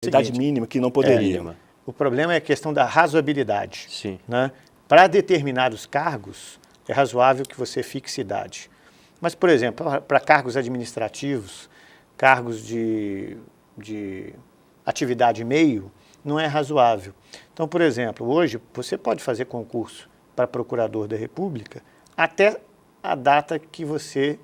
Idade mínima que não poderia. O problema é a questão da razoabilidade. Sim. Né? Para determinados cargos, é razoável que você fixe idade. Mas, por exemplo, para cargos administrativos, cargos de atividade meio, não é razoável. Então, por exemplo, hoje você pode fazer concurso para procurador da República até a data que você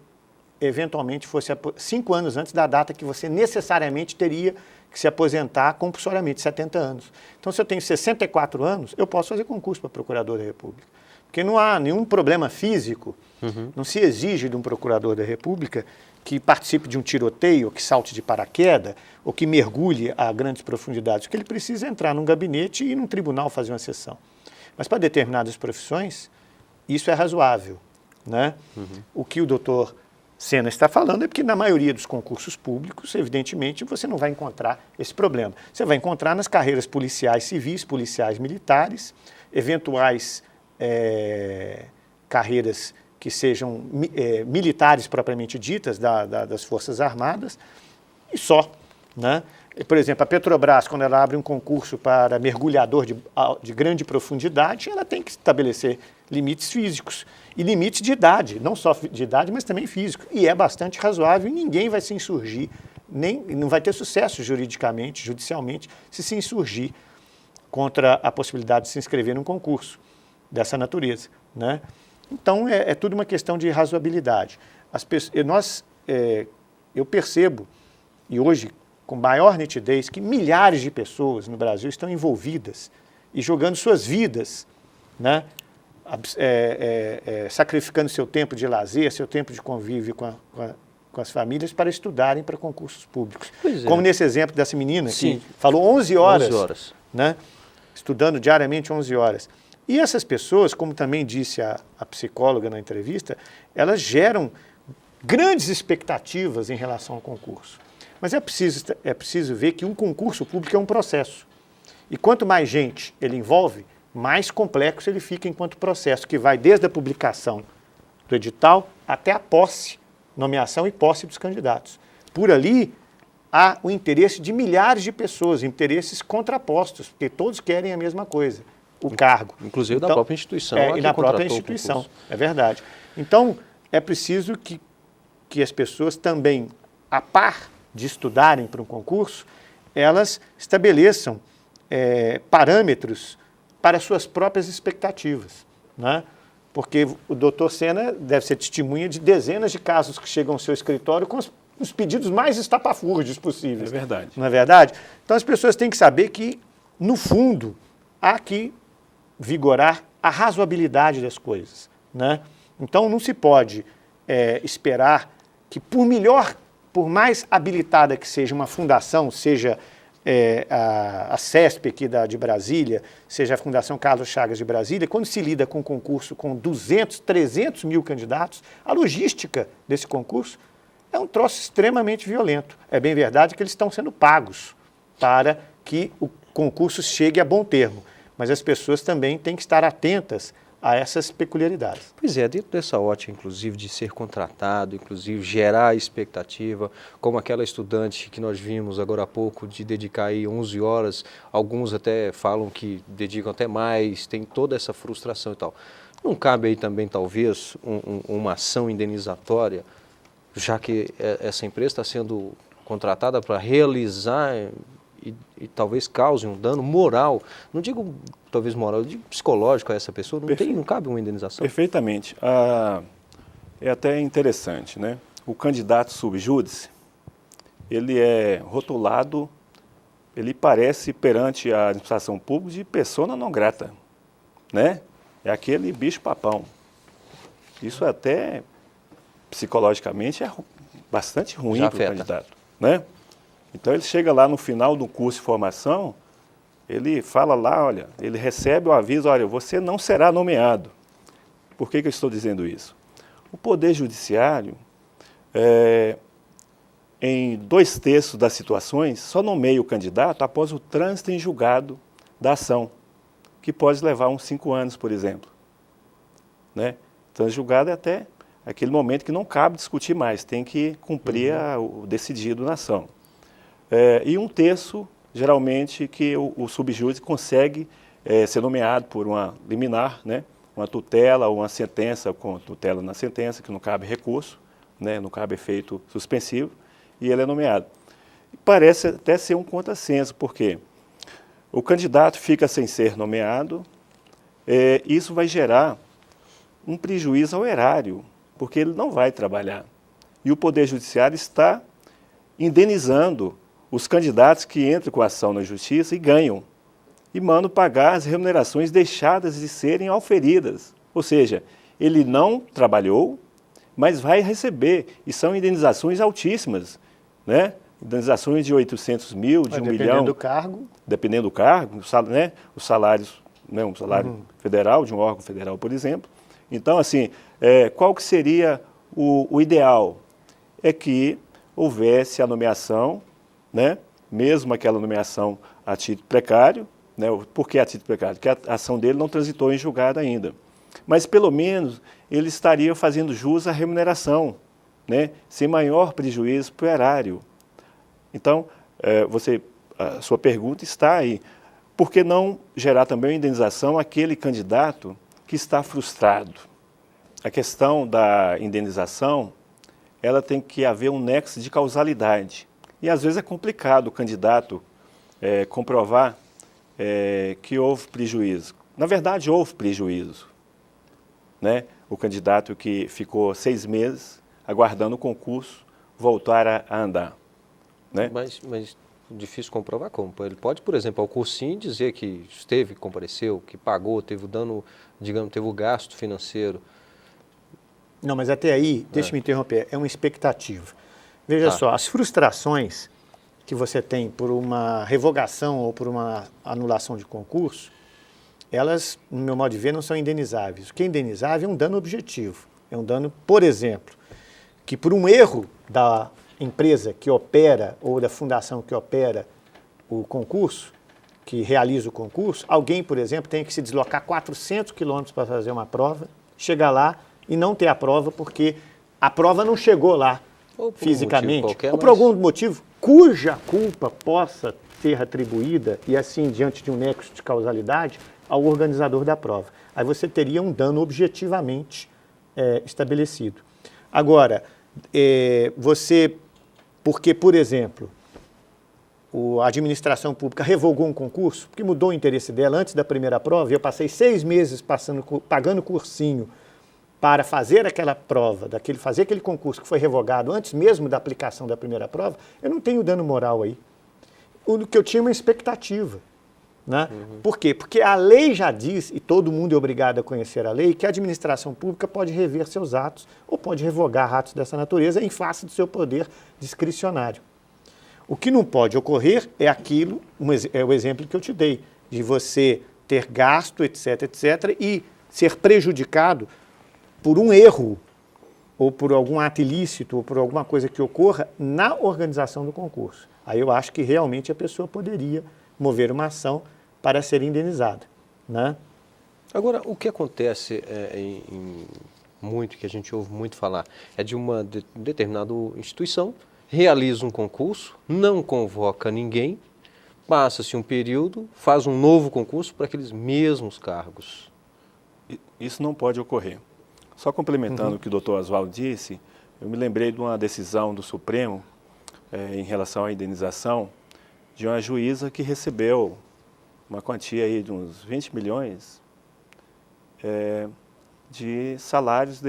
eventualmente fosse 5 anos antes da data que você necessariamente teria que se aposentar compulsoriamente, 70 anos. Então, se eu tenho 64 anos, eu posso fazer concurso para procurador da República. Porque não há nenhum problema físico, não se exige de um procurador da República que participe de um tiroteio, ou que salte de paraquedas, ou que mergulhe a grandes profundidades. O que ele precisa é entrar num gabinete e ir num tribunal fazer uma sessão. Mas para determinadas profissões, isso é razoável. Né? O que o doutor Sena está falando é porque na maioria dos concursos públicos, evidentemente, você não vai encontrar esse problema. Você vai encontrar nas carreiras policiais civis, policiais militares, eventuais carreiras que sejam militares propriamente ditas, das Forças Armadas, e só. Né? Por exemplo, a Petrobras, quando ela abre um concurso para mergulhador de grande profundidade, ela tem que estabelecer limites físicos e limites de idade, não só de idade, mas também físico. E é bastante razoável e ninguém vai se insurgir, não vai ter sucesso juridicamente, judicialmente, se insurgir contra a possibilidade de se inscrever num concurso dessa natureza. Né? Então, é tudo uma questão de razoabilidade. Eu percebo, e hoje com maior nitidez, que milhares de pessoas no Brasil estão envolvidas e jogando suas vidas, né? Sacrificando seu tempo de lazer, seu tempo de convívio com as famílias para estudarem para concursos públicos. Como nesse exemplo dessa menina que falou 11 horas. Né? Estudando diariamente 11 horas. E essas pessoas, como também disse a psicóloga na entrevista, elas geram grandes expectativas em relação ao concurso. Mas é preciso ver que um concurso público é um processo. E quanto mais gente ele envolve, mais complexo ele fica enquanto processo, que vai desde a publicação do edital até a posse, nomeação e posse dos candidatos. Por ali, há o interesse de milhares de pessoas, interesses contrapostos, porque todos querem a mesma coisa, o cargo. Inclusive da própria instituição. E da própria instituição, é verdade. Então, é preciso que as pessoas também, a par de estudarem para um concurso, elas estabeleçam parâmetros para suas próprias expectativas. Né? Porque o doutor Sena deve ser testemunha de dezenas de casos que chegam ao seu escritório com os pedidos mais estapafúrdios possíveis. É verdade. Não é verdade? Então as pessoas têm que saber que, no fundo, há que vigorar a razoabilidade das coisas. Né? Então não se pode esperar que, por mais habilitada que seja uma fundação, seja a CESP aqui de Brasília, seja a Fundação Carlos Chagas de Brasília, quando se lida com um concurso com 200, 300 mil candidatos, a logística desse concurso é um troço extremamente violento. É bem verdade que eles estão sendo pagos para que o concurso chegue a bom termo, mas as pessoas também têm que estar atentas a essas peculiaridades. Pois é, dentro dessa ótica, inclusive, de ser contratado, inclusive gerar expectativa, como aquela estudante que nós vimos agora há pouco, de dedicar aí 11 horas, alguns até falam que dedicam até mais, tem toda essa frustração e tal. Não cabe aí também, talvez, uma ação indenizatória, já que essa empresa está sendo contratada para realizar e talvez cause um dano moral, não digo talvez moral, eu digo psicológico a essa pessoa, não cabe uma indenização? Perfeitamente. É até interessante, né? O candidato subjúdice, ele é rotulado, ele parece perante a administração pública de persona não grata, né? É aquele bicho-papão. Isso até psicologicamente é bastante ruim para o candidato, né? Então ele chega lá no final do curso de formação, ele fala lá, olha, ele recebe o aviso, olha, você não será nomeado. Por que eu estou dizendo isso? O Poder Judiciário, em 2/3 das situações, só nomeia o candidato após o trânsito em julgado da ação, que pode levar uns 5 anos, por exemplo. Né? Trânsito em julgado é até aquele momento que não cabe discutir mais, tem que cumprir o decidido na ação. E 1/3 geralmente que o subjúdice consegue ser nomeado por uma liminar, né? Uma tutela ou uma sentença com tutela na sentença, que não cabe recurso, né? Não cabe efeito suspensivo, e ele é nomeado. Parece até ser um contrassenso, porque o candidato fica sem ser nomeado, isso vai gerar um prejuízo ao erário, porque ele não vai trabalhar. E o Poder Judiciário está indenizando os candidatos que entram com a ação na Justiça e ganham, e mandam pagar as remunerações deixadas de serem auferidas. Ou seja, ele não trabalhou, mas vai receber, e são indenizações altíssimas, né? Indenizações de 800 mil, de 1 milhão. Dependendo do cargo. Dependendo do cargo, né? Os salários, né? Um salário federal, de um órgão federal, por exemplo. Então, assim, qual que seria o ideal? É que houvesse a nomeação, né? Mesmo aquela nomeação a título precário, né? Por que a título precário? Porque a ação dele não transitou em julgado ainda. Mas, pelo menos, ele estaria fazendo jus à remuneração, né? Sem maior prejuízo para o erário. Então, a sua pergunta está aí. Por que não gerar também uma indenização àquele candidato que está frustrado? A questão da indenização, ela tem que haver um nexo de causalidade. E às vezes é complicado o candidato comprovar que houve prejuízo. Na verdade, houve prejuízo, né? O candidato que ficou 6 meses aguardando o concurso voltar a andar, né? Mas difícil comprovar como? Ele pode, por exemplo, ao cursinho dizer que esteve, compareceu, que pagou, teve o dano, digamos, teve o gasto financeiro. Não, mas até aí, deixa eu me interromper, é uma expectativa. Veja só, as frustrações que você tem por uma revogação ou por uma anulação de concurso, elas, no meu modo de ver, não são indenizáveis. O que é indenizável é um dano objetivo. É um dano, por exemplo, que por um erro da empresa que opera ou da fundação que opera o concurso, que realiza o concurso, alguém, por exemplo, tem que se deslocar 400 quilômetros para fazer uma prova, chegar lá e não ter a prova porque a prova não chegou lá fisicamente, ou por algum motivo cuja culpa possa ser atribuída, e assim diante de um nexo de causalidade, ao organizador da prova. Aí você teria um dano objetivamente estabelecido. Agora, porque, por exemplo, a administração pública revogou um concurso, porque mudou o interesse dela antes da primeira prova, e eu passei 6 meses pagando cursinho para fazer aquela prova, fazer aquele concurso que foi revogado antes mesmo da aplicação da primeira prova, eu não tenho dano moral aí. O que eu tinha é uma expectativa. Né? Por quê? Porque a lei já diz, e todo mundo é obrigado a conhecer a lei, que a administração pública pode rever seus atos ou pode revogar atos dessa natureza em face do seu poder discricionário. O que não pode ocorrer é aquilo, é o exemplo que eu te dei, de você ter gasto, etc., etc., e ser prejudicado por um erro, ou por algum ato ilícito, ou por alguma coisa que ocorra na organização do concurso. Aí eu acho que realmente a pessoa poderia mover uma ação para ser indenizada, né? Agora, o que acontece muito, que a gente ouve muito falar, é de uma determinada instituição, realiza um concurso, não convoca ninguém, passa-se um período, faz um novo concurso para aqueles mesmos cargos. Isso não pode ocorrer. Só complementando o que o doutor Oswaldo disse, eu me lembrei de uma decisão do Supremo em relação à indenização de uma juíza que recebeu uma quantia aí de uns 20 milhões de salários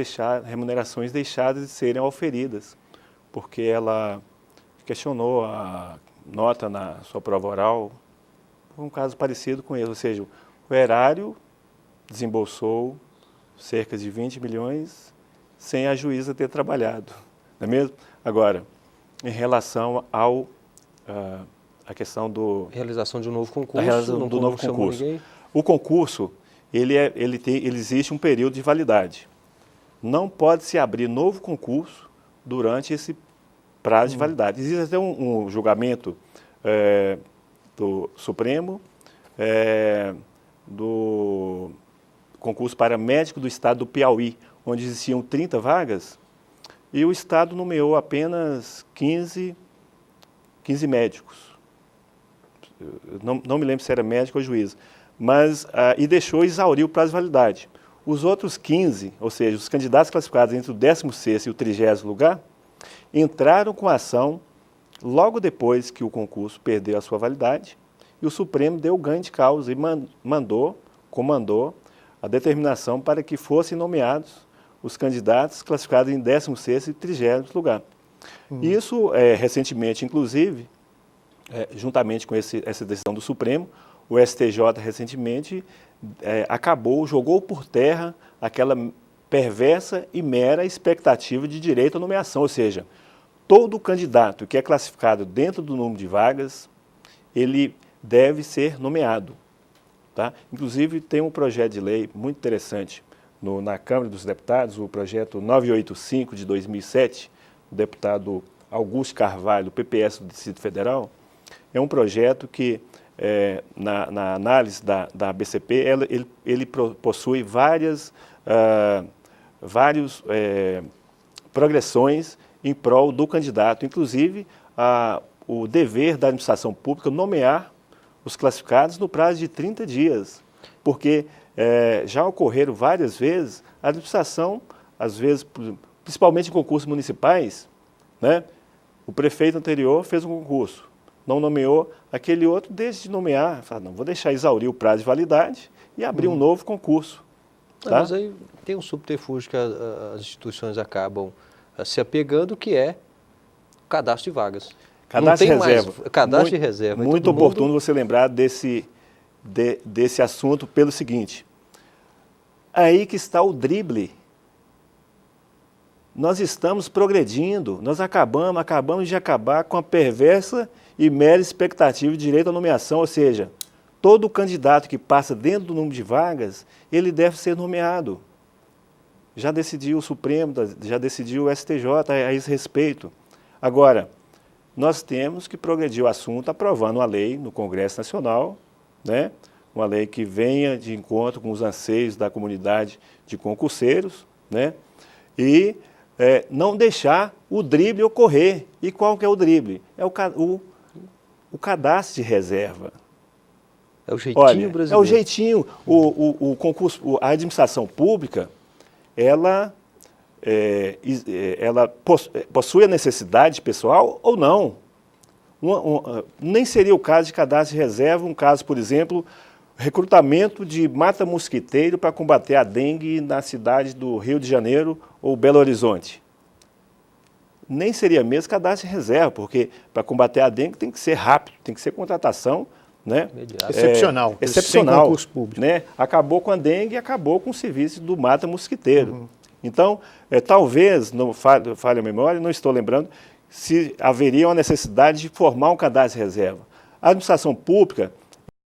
remunerações deixadas de serem auferidas, porque ela questionou a nota na sua prova oral. Foi um caso parecido com ele, ou seja, o erário desembolsou cerca de 20 milhões sem a juíza ter trabalhado, não é mesmo? Agora, em relação a questão do... Realização de um novo concurso. A realização do novo concurso. O concurso, existe um período de validade. Não pode se abrir novo concurso durante esse prazo de validade. Existe até um julgamento do Supremo, do concurso para médico do estado do Piauí, onde existiam 30 vagas, e o estado nomeou apenas 15 médicos. não me lembro se era médico ou juiz, mas e deixou exaurir o prazo de validade. Os outros 15, ou seja, os candidatos classificados entre o 16º e o 30º lugar, entraram com a ação logo depois que o concurso perdeu a sua validade, e o Supremo deu ganho de causa e comandou a determinação para que fossem nomeados os candidatos classificados em 16º e 30º lugar. Isso, recentemente, inclusive, juntamente com essa decisão do Supremo, o STJ recentemente jogou por terra aquela perversa e mera expectativa de direito à nomeação, ou seja, todo candidato que é classificado dentro do número de vagas, ele deve ser nomeado. Tá? Inclusive, tem um projeto de lei muito interessante na Câmara dos Deputados, o projeto 985 de 2007, do deputado Augusto Carvalho, do PPS do Distrito Federal. É um projeto que, na análise da BCP, ele possui várias progressões em prol do candidato, inclusive o dever da administração pública nomear os classificados no prazo de 30 dias, porque já ocorreram várias vezes a administração, às vezes, principalmente em concursos municipais, né? O prefeito anterior fez um concurso, não nomeou, aquele outro deixa de nomear, fala, não, vou deixar exaurir o prazo de validade e abrir um novo concurso. Tá? Mas aí tem um subterfúgio que as instituições acabam se apegando, que é o cadastro de vagas. Cadastro de reserva. Cadastro de reserva. Muito oportuno você lembrar desse assunto pelo seguinte. Aí que está o drible. Nós estamos progredindo, nós acabamos de acabar com a perversa e mera expectativa de direito à nomeação, ou seja, todo candidato que passa dentro do número de vagas, ele deve ser nomeado. Já decidiu o Supremo, já decidiu o STJ a esse respeito. Agora, nós temos que progredir o assunto aprovando uma lei no Congresso Nacional, né? Uma lei que venha de encontro com os anseios da comunidade de concurseiros, né? E não deixar o drible ocorrer. E qual que é o drible? É o cadastro de reserva. É o jeitinho brasileiro. É o jeitinho. O concurso, a administração pública, ela possui a necessidade pessoal ou não. Nem seria o caso de cadastro de reserva, um caso, por exemplo, recrutamento de mata-mosquiteiro para combater a dengue na cidade do Rio de Janeiro ou Belo Horizonte. Nem seria mesmo cadastro de reserva, porque para combater a dengue tem que ser rápido, tem que ser contratação, né? Excepcional. Excepcional. Sem concurso público. Né? Acabou com a dengue e acabou com o serviço do mata-mosquiteiro. Então, talvez, não falhe a memória, não estou lembrando, se haveria uma necessidade de formar um cadastro de reserva. A administração pública